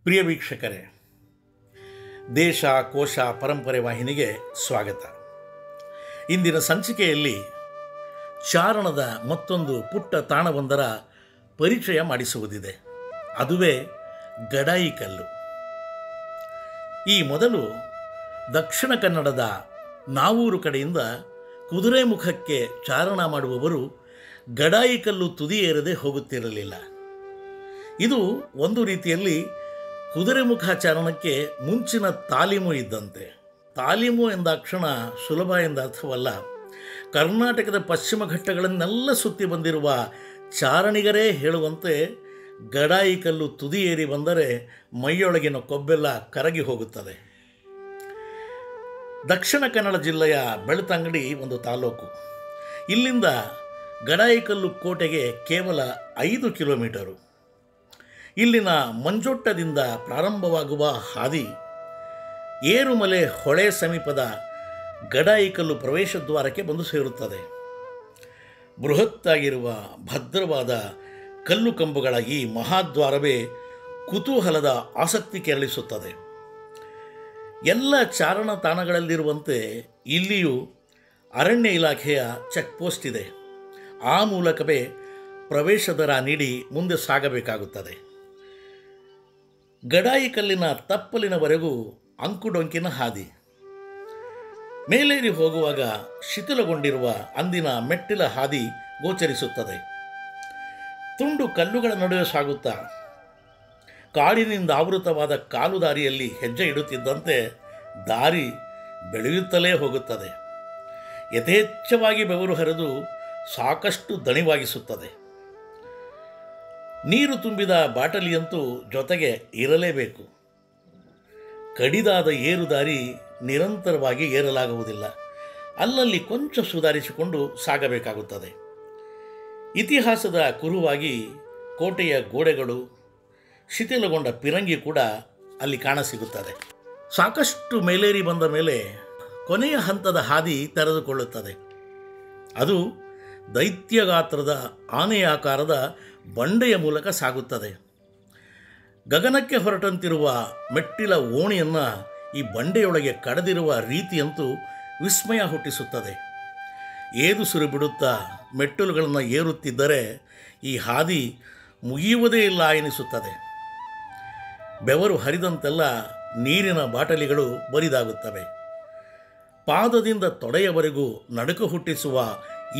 ಪ್ರಿಯ ವೀಕ್ಷಕರೇ, ದೇಶ ಕೋಶ ಪರಂಪರೆ ವಾಹಿನಿಗೆ ಸ್ವಾಗತ. ಇಂದಿನ ಸಂಚಿಕೆಯಲ್ಲಿ ಚಾರಣದ ಮತ್ತೊಂದು ಪುಟ್ಟ ತಾಣವೊಂದರ ಪರಿಚಯ ಮಾಡಿಸುವುದಿದೆ. ಅದುವೇ ಗಡಾಯಿಕಲ್ಲು. ಈ ಮೊದಲು ದಕ್ಷಿಣ ಕನ್ನಡದ ನಾವೂರು ಕಡೆಯಿಂದ ಕುದುರೆಮುಖಕ್ಕೆ ಚಾರಣ ಮಾಡುವವರು ಗಡಾಯಿಕಲ್ಲು ತುದಿಯೇರದೆ ಹೋಗುತ್ತಿರಲಿಲ್ಲ. ಇದು ಒಂದು ರೀತಿಯಲ್ಲಿ ಕುದುರೆಮುಖ ಚಾರಣಕ್ಕೆ ಮುಂಚಿನ ತಾಲೀಮು ಇದ್ದಂತೆ. ತಾಲೀಮು ಎಂದಾಕ್ಷಣ ಸುಲಭ ಎಂದ ಅರ್ಥವಲ್ಲ. ಕರ್ನಾಟಕದ ಪಶ್ಚಿಮ ಘಟ್ಟಗಳನ್ನೆಲ್ಲ ಸುತ್ತಿ ಬಂದಿರುವ ಚಾರಣಿಗರೇ ಹೇಳುವಂತೆ ಗಡಾಯಿಕಲ್ಲು ತುದಿಯೇರಿ ಬಂದರೆ ಮೈಯೊಳಗಿನ ಕೊಬ್ಬೆಲ್ಲ ಕರಗಿ ಹೋಗುತ್ತದೆ. ದಕ್ಷಿಣ ಕನ್ನಡ ಜಿಲ್ಲೆಯ ಬೆಳ್ತಂಗಡಿ ಒಂದು ತಾಲೂಕು. ಇಲ್ಲಿಂದ ಗಡಾಯಿಕಲ್ಲು ಕೋಟೆಗೆ ಕೇವಲ 5 ಕಿಲೋಮೀಟರು. ಇಲ್ಲಿನ ಮಂಜೊಟ್ಟದಿಂದ ಪ್ರಾರಂಭವಾಗುವ ಹಾದಿ ಏರುಮಲೆ ಹೊಳೆ ಸಮೀಪದ ಗಡಾಯಿಕಲ್ಲು ಪ್ರವೇಶ ದ್ವಾರಕ್ಕೆ ಬಂದು ಸೇರುತ್ತದೆ. ಬೃಹತ್ತಾಗಿರುವ ಭದ್ರವಾದ ಕಲ್ಲು ಕಂಬಗಳ ಈ ಮಹಾದ್ವಾರವೇ ಕುತೂಹಲದ ಆಸಕ್ತಿ ಕೆರಳಿಸುತ್ತದೆ. ಎಲ್ಲ ಚಾರಣ ತಾಣಗಳಲ್ಲಿರುವಂತೆ ಇಲ್ಲಿಯೂ ಅರಣ್ಯ ಇಲಾಖೆಯ ಚೆಕ್ಪೋಸ್ಟ್ ಇದೆ. ಆ ಮೂಲಕವೇ ಪ್ರವೇಶ ದರ ನೀಡಿ ಮುಂದೆ ಸಾಗಬೇಕಾಗುತ್ತದೆ. ಗಡಾಯಿಕಲ್ಲಿನ ತಪ್ಪಲಿನವರೆಗೂ ಅಂಕುಡೊಂಕಿನ ಹಾದಿ. ಮೇಲೇರಿ ಹೋಗುವಾಗ ಶಿಥಿಲಗೊಂಡಿರುವ ಅಂದಿನ ಮೆಟ್ಟಿಲ ಹಾದಿ ಗೋಚರಿಸುತ್ತದೆ. ತುಂಡು ಕಲ್ಲುಗಳ ನಡುವೆ ಸಾಗುತ್ತಾ ಕಾಡಿನಿಂದ ಆವೃತವಾದ ಕಾಲುದಾರಿಯಲ್ಲಿ ಹೆಜ್ಜೆ ಇಡುತ್ತಿದ್ದಂತೆ ದಾರಿ ಬೆಳೆಯುತ್ತಲೇ ಹೋಗುತ್ತದೆ. ಯಥೇಚ್ಛವಾಗಿ ಬೆವರು ಹರಿದು ಸಾಕಷ್ಟು ದಣಿವಾಗಿಸುತ್ತದೆ. ನೀರು ತುಂಬಿದ ಬಾಟಲಿಯಂತೂ ಜೊತೆಗೆ ಇರಲೇಬೇಕು. ಕಡಿದಾದ ಏರುದಾರಿ ನಿರಂತರವಾಗಿ ಏರಲಾಗುವುದಿಲ್ಲ. ಅಲ್ಲಲ್ಲಿ ಕೊಂಚ ಸುಧಾರಿಸಿಕೊಂಡು ಸಾಗಬೇಕಾಗುತ್ತದೆ. ಇತಿಹಾಸದ ಕುರುವಾಗಿ ಕೋಟೆಯ ಗೋಡೆಗಳು, ಶಿಥಿಲಗೊಂಡ ಪಿರಂಗಿ ಕೂಡ ಅಲ್ಲಿ ಕಾಣಸಿಗುತ್ತದೆ. ಸಾಕಷ್ಟು ಮೇಲೇರಿ ಬಂದ ಮೇಲೆ ಕೊನೆಯ ಹಂತದ ಹಾದಿ ತೆರೆದುಕೊಳ್ಳುತ್ತದೆ. ಅದು ದೈತ್ಯಗಾತ್ರದ ಆನೆಯಾಕಾರದ ಬಂಡೆಯ ಮೂಲಕ ಸಾಗುತ್ತದೆ. ಗಗನಕ್ಕೆ ಹೊರಟಂತಿರುವ ಮೆಟ್ಟಿಲ ಓಣಿಯನ್ನು ಈ ಬಂಡೆಯೊಳಗೆ ಕಡದಿರುವ ರೀತಿಯಂತೂ ವಿಸ್ಮಯ ಹುಟ್ಟಿಸುತ್ತದೆ. ಏದುಸಿರು ಬಿಡುತ್ತಾ ಮೆಟ್ಟಿಲುಗಳನ್ನು ಏರುತ್ತಿದ್ದರೆ ಈ ಹಾದಿ ಮುಗಿಯುವುದೇ ಇಲ್ಲ ಎನಿಸುತ್ತದೆ. ಬೆವರು ಹರಿದಂತೆಲ್ಲ ನೀರಿನ ಬಾಟಲಿಗಳು ಬರಿದಾಗುತ್ತವೆ. ಪಾದದಿಂದ ತೊಡೆಯವರೆಗೂ ನಡುಕ ಹುಟ್ಟಿಸುವ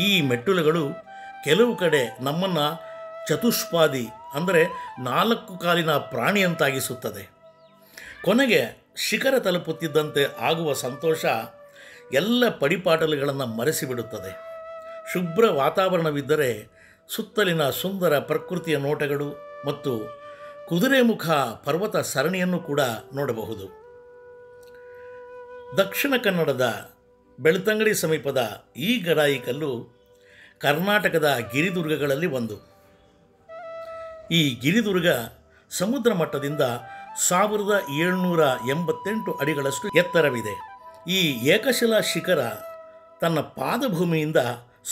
ಈ ಮೆಟ್ಟಿಲುಗಳು ಕೆಲವು ಕಡೆ ನಮ್ಮನ್ನು ಚತುಷ್ಪಾದಿ ಅಂದರೆ 4 ಕಾಲಿನ ಪ್ರಾಣಿಯಂತಾಗಿಸುತ್ತದೆ. ಕೊನೆಗೆ ಶಿಖರ ತಲುಪುತ್ತಿದ್ದಂತೆ ಆಗುವ ಸಂತೋಷ ಎಲ್ಲ ಪಡಿಪಾಟಲುಗಳನ್ನು ಮರೆಸಿಬಿಡುತ್ತದೆ. ಶುಭ್ರ ವಾತಾವರಣವಿದ್ದರೆ ಸುತ್ತಲಿನ ಸುಂದರ ಪ್ರಕೃತಿಯ ನೋಟಗಳು ಮತ್ತು ಕುದುರೆಮುಖ ಪರ್ವತ ಸರಣಿಯನ್ನು ಕೂಡ ನೋಡಬಹುದು. ದಕ್ಷಿಣ ಕನ್ನಡದ ಬೆಳ್ತಂಗಡಿ ಸಮೀಪದ ಈ ಗಡಾಯಿಕಲ್ಲು ಕರ್ನಾಟಕದ ಗಿರಿದುರ್ಗಗಳಲ್ಲಿ ಒಂದು. ಈ ಗಿರಿದುರ್ಗ ಸಮುದ್ರ ಮಟ್ಟದಿಂದ 1788 ಅಡಿಗಳಷ್ಟು ಎತ್ತರವಿದೆ. ಈ ಏಕಶಿಲಾ ಶಿಖರ ತನ್ನ ಪಾದಭೂಮಿಯಿಂದ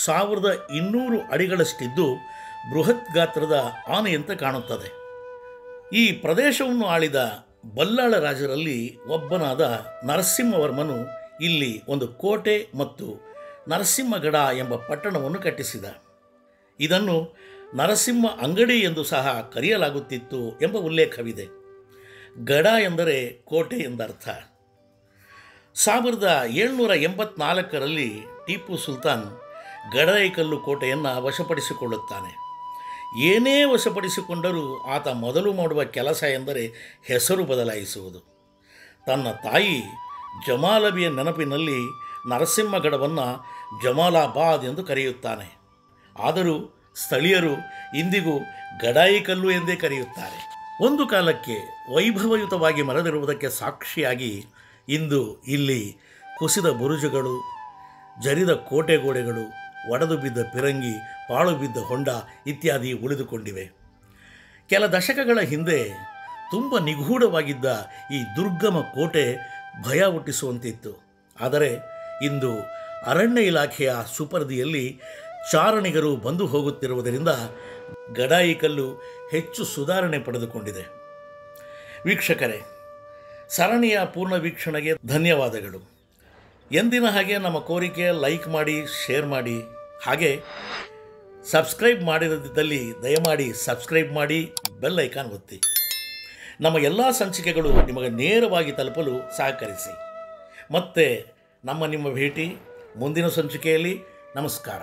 1200 ಅಡಿಗಳಷ್ಟಿದ್ದು ಬೃಹತ್ ಗಾತ್ರದ ಆನೆಯಂತೆ ಕಾಣುತ್ತದೆ. ಈ ಪ್ರದೇಶವನ್ನು ಆಳಿದ ಬಲ್ಲಾಳ ರಾಜರಲ್ಲಿ ಒಬ್ಬನಾದ ನರಸಿಂಹವರ್ಮನು ಇಲ್ಲಿ ಒಂದು ಕೋಟೆ ಮತ್ತು ನರಸಿಂಹಗಡ ಎಂಬ ಪಟ್ಟಣವನ್ನು ಕಟ್ಟಿಸಿದ. ಇದನ್ನು ನರಸಿಂಹ ಅಂಗಡಿ ಎಂದು ಸಹ ಕರೆಯಲಾಗುತ್ತಿತ್ತು ಎಂಬ ಉಲ್ಲೇಖವಿದೆ. ಗಡ ಎಂದರೆ ಕೋಟೆ ಎಂದರ್ಥ. 1784ರಲ್ಲಿ ಟಿಪ್ಪು ಸುಲ್ತಾನ್ ಗಡಾಯಿಕಲ್ಲು ಕೋಟೆಯನ್ನು ವಶಪಡಿಸಿಕೊಳ್ಳುತ್ತಾನೆ. ಏನೇ ವಶಪಡಿಸಿಕೊಂಡರೂ ಆತ ಮೊದಲು ಮಾಡುವ ಕೆಲಸ ಎಂದರೆ ಹೆಸರು ಬದಲಾಯಿಸುವುದು. ತನ್ನ ತಾಯಿ ಜಮಾಲಬಿಯ ನೆನಪಿನಲ್ಲಿ ನರಸಿಂಹಗಡವನ್ನು ಜಮಾಲಾಬಾದ್ ಎಂದು ಕರೆಯುತ್ತಾನೆ. ಆದರೂ ಸ್ಥಳೀಯರು ಇಂದಿಗೂ ಗಡಾಯಿಕಲ್ಲು ಎಂದೇ ಕರೆಯುತ್ತಾರೆ. ಒಂದು ಕಾಲಕ್ಕೆ ವೈಭವಯುತವಾಗಿ ಮೆರೆದಿರುವುದಕ್ಕೆ ಸಾಕ್ಷಿಯಾಗಿ ಇಂದು ಇಲ್ಲಿ ಕುಸಿದ ಬುರುಜುಗಳು, ಜರಿದ ಕೋಟೆಗೋಡೆಗಳು, ಒಡೆದು ಬಿದ್ದ ಪಿರಂಗಿ, ಪಾಳು ಬಿದ್ದ ಹೊಂಡ ಇತ್ಯಾದಿ ಉಳಿದುಕೊಂಡಿವೆ. ಕೆಲ ದಶಕಗಳ ಹಿಂದೆ ತುಂಬ ನಿಗೂಢವಾಗಿದ್ದ ಈ ದುರ್ಗಮ ಕೋಟೆ ಭಯ ಹುಟ್ಟಿಸುವಂತಿತ್ತು. ಆದರೆ ಇಂದು ಅರಣ್ಯ ಇಲಾಖೆಯ ಸುಪರ್ದಿಯಲ್ಲಿ ಚಾರಣಿಗರು ಬಂದು ಹೋಗುತ್ತಿರುವುದರಿಂದ ಗಡಾಯಿಕಲ್ಲು ಹೆಚ್ಚು ಸುಧಾರಣೆ ಪಡೆದುಕೊಂಡಿದೆ. ವೀಕ್ಷಕರೇ, ಸರಣಿಯ ಪೂರ್ಣ ವೀಕ್ಷಣೆಗೆ ಧನ್ಯವಾದಗಳು. ಎಂದಿನ ಹಾಗೆ ನಮ್ಮ ಕೋರಿಕೆ ಲೈಕ್ ಮಾಡಿ, ಶೇರ್ ಮಾಡಿ, ಹಾಗೆ ಸಬ್ಸ್ಕ್ರೈಬ್ ಮಾಡಿರದಿದ್ದಲ್ಲಿ ದಯಮಾಡಿ ಸಬ್ಸ್ಕ್ರೈಬ್ ಮಾಡಿ, ಬೆಲ್ ಐಕಾನ್ ಒತ್ತಿ. ನಮ್ಮ ಎಲ್ಲ ಸಂಚಿಕೆಗಳು ನಿಮಗೆ ನೇರವಾಗಿ ತಲುಪಲು ಸಹಕರಿಸಿ. ಮತ್ತೆ ನಿಮ್ಮ ಭೇಟಿ ಮುಂದಿನ ಸಂಚಿಕೆಯಲ್ಲಿ. ನಮಸ್ಕಾರ.